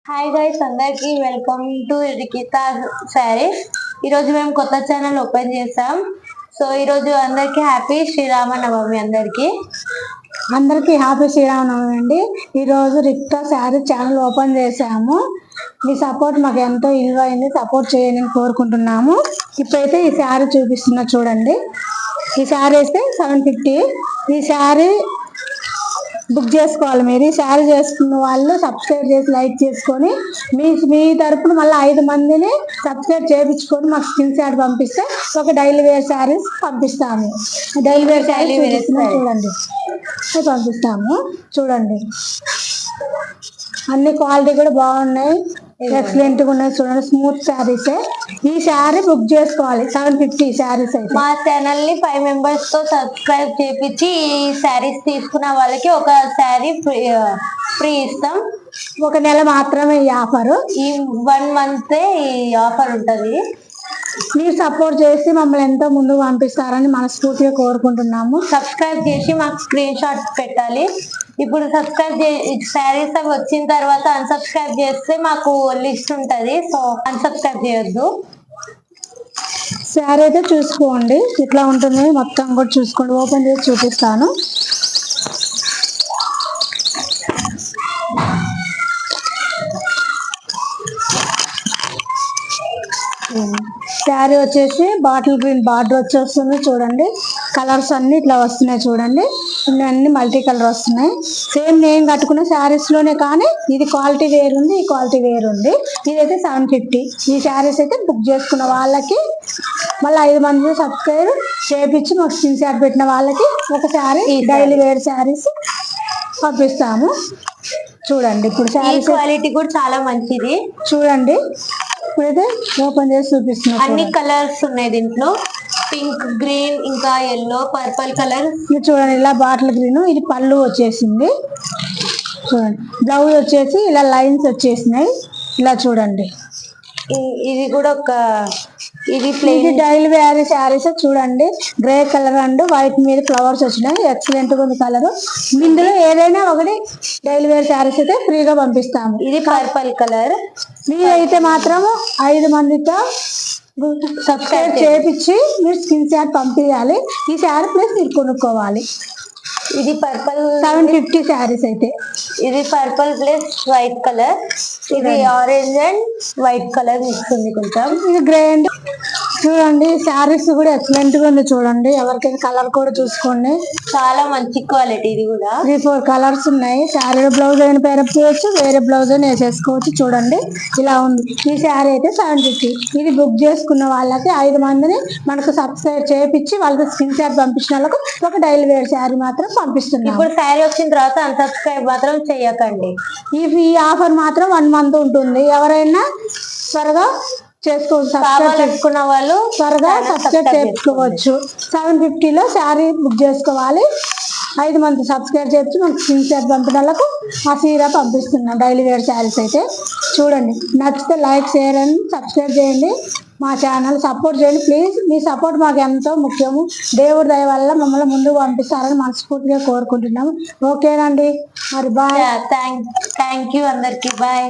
Hi guys, అందరికి welcome to రికితా saris. ఈరోజు మేము కొత్త ఛానల్ ఓపెన్ చేసాం. సో ఈరోజు అందరికి హ్యాపీ శ్రీరామనవమి. అందరికి హ్యాపీ శ్రీరామనవమి అండి. ఈరోజు రికితా శారీస్ ఛానల్ ఓపెన్ చేసాము. మీ సపోర్ట్ మాకు ఎంతో విలువైంది, సపోర్ట్ చేయండి కోరుకుంటున్నాము. ఇప్పుడైతే ఈ శారీ చూపిస్తున్నా చూడండి. ఈ శారీ అయితే 750. ఈ శారీ బుక్ చేసుకోవాలి. మీరు ఈ శారీ చేసుకున్న వాళ్ళు సబ్స్క్రైబ్ చేసి లైక్ చేసుకొని మీ తరపున మళ్ళీ 5 మందిని సబ్స్క్రైబ్ చేయించుకొని మాకు స్క్రీన్ షాట్ పంపిస్తే ఒక డైలీ వేర్ శారీస్ పంపిస్తాము. డైలీ వేర్ శారీస్ చూడండి పంపిస్తాము. చూడండి అన్ని క్వాలిటీ కూడా బాగున్నాయి, ఎక్సలెంట్ గా ఉన్నాయి. చూడండి స్మూత్ శారీస్. ఈ శారీ బుక్ చేసుకోవాలి. 750 శారీస్. అయితే మా ఛానల్ ని 5 మెంబర్స్ తో సబ్స్క్రైబ్ చేపించి ఈ శారీస్ తీసుకున్న వాళ్ళకి ఒక శారీ ఫ్రీ ఇస్తాం. ఒక నెల మాత్రమే ఈ ఆఫర్. ఈ 1 మంత్ ఈ ఆఫర్ ఉంటది. మీరు సపోర్ట్ చేసి మమ్మల్ని ఎంతో ముందుకు పంపిస్తారని మనస్ఫూర్తిగా కోరుకుంటున్నాము. సబ్స్క్రైబ్ చేసి మాకు స్క్రీన్ షాట్ పెట్టాలి. ఇప్పుడు సబ్స్క్రైబ్ శారీస్ అవి వచ్చిన తర్వాత అన్సబ్స్క్రైబ్ చేస్తే మాకు లిస్ట్ ఉంటది. సో అన్సబ్స్క్రైబ్ చేయొద్దు. శారీ అయితే చూసుకోండి, ఇట్లా ఉంటుంది. మొత్తం కూడా చూసుకోండి. ఓపెన్ చేసి చూపిస్తాను. శారీ వచ్చేసి బాటిల్ గ్రీన్ బార్డర్ వచ్చేస్తుంది. చూడండి కలర్స్ అన్ని ఇట్లా వస్తున్నాయి. చూడండి అన్ని మల్టీ కలర్ వస్తున్నాయి. సేమ్ నేను కట్టుకున్న శారీస్ లోనే, కానీ ఇది క్వాలిటీ వేరు ఉంది, ఈ క్వాలిటీ వేరు ఉంది. ఇదైతే 750. ఈ శారీస్ అయితే బుక్ చేసుకున్న వాళ్ళకి మళ్ళీ 5 మంది సబ్స్క్రైబ్ చేపించి మాకు స్క్రీన్ షాట్ పెట్టిన వాళ్ళకి ఒక శారీ డైలీ వేర్ శారీస్ పంపిస్తాము. చూడండి ఇప్పుడు శారీ క్వాలిటీ కూడా చాలా మంచిది. చూడండి ఇప్పుడైతే ఓపెన్ చేసి చూపిస్తున్నాం. అన్ని కలర్స్ ఉన్నాయి దీంట్లో. పింక్, గ్రీన్, ఇంకా ఎల్లో, పర్పుల్ కలర్. చూడండి ఇలా బాటిల్ గ్రీన్. ఇది పళ్ళు వచ్చేసింది. చూడండి బ్లౌజ్ వచ్చేసి ఇలా లైన్స్ వచ్చేసినాయి. ఇలా చూడండి. ఇది కూడా ఒక ఇది డైలీ వేర్ శారీస్. చూడండి గ్రే కలర్ అండ్ వైట్ మీద ఫ్లవర్స్ వచ్చినాయి. ఎక్సలెంట్ గా ఉంది కలర్. ఇందులో ఏదైనా ఒకటి డైలీ వేర్ శారీస్ అయితే ఫ్రీగా పంపిస్తాము. ఇది పర్పుల్ కలర్. మీరైతే మాత్రం 5 మందితో సబ్స్క్రైబ్ చేపించి మీరు స్క్రీన్ షాట్ పంపించాలి. ఈ శారీ ప్లస్ మీరు కొనుక్కోవాలి. ఇది పర్పుల్ 750 శారీస్. అయితే ఇది పర్పుల్ ప్లస్ వైట్ కలర్. ఇది orange and white colour mix ఉంది కొంచెం. ఇది గ్రే అండ్ చూడండి శారీస్ కూడా ఎక్సలెంట్ గా ఉంది. చూడండి ఎవరికైనా కలర్ కూడా చూసుకోండి. చాలా మంచి క్వాలిటీ. ఇది కూడా 3-4 కలర్స్ ఉన్నాయి. శారీ బ్లౌజ్ అయినా పేరప్ చేయొచ్చు, వేరే బ్లౌజ్ అయినా వేసేసుకోవచ్చు. చూడండి ఇలా ఉంది. ఈ శారీ అయితే 750. ఇది బుక్ చేసుకున్న వాళ్ళకి 5 మందిని మనకు సబ్స్క్రైబ్ చేయించి వాళ్ళకి స్క్రీన్ షాట్ పంపించిన వాళ్ళకు ఒక డైలీ వేర్ శారీ మాత్రం పంపిస్తున్నాం. ఇప్పుడు శారీ వచ్చిన తర్వాత అన్సబ్స్క్రైబ్ మాత్రం చెయ్యకండి. ఈ ఆఫర్ మాత్రం 1 మంత్ ఉంటుంది. ఎవరైనా త్వరగా చేసుకున్న వాళ్ళు త్వరగా సబ్స్క్రైబ్ చేసుకోవచ్చు. 750లో శారీ బుక్ చేసుకోవాలి. 5 మంది సబ్స్క్రైబ్ చేసి మనకు స్క్రీన్ షాట్ పంపిన వాళ్ళకు ఆ సీరా పంపిస్తున్నాం డైలీ వేర్ శారీస్. అయితే చూడండి నచ్చితే లైక్, షేర్ అండ్ సబ్స్క్రైబ్ చేయండి. మా ఛానల్ సపోర్ట్ చేయండి ప్లీజ్. మీ సపోర్ట్ మాకు ఎంతో ముఖ్యము. దేవుడి దయ వల్ల మమ్మల్ని ముందుకు పంపిస్తారని మనస్ఫూర్తిగా కోరుకుంటున్నాము. ఓకేనండి మరి బాయ్. థ్యాంక్ యూ అందరికి. బాయ్.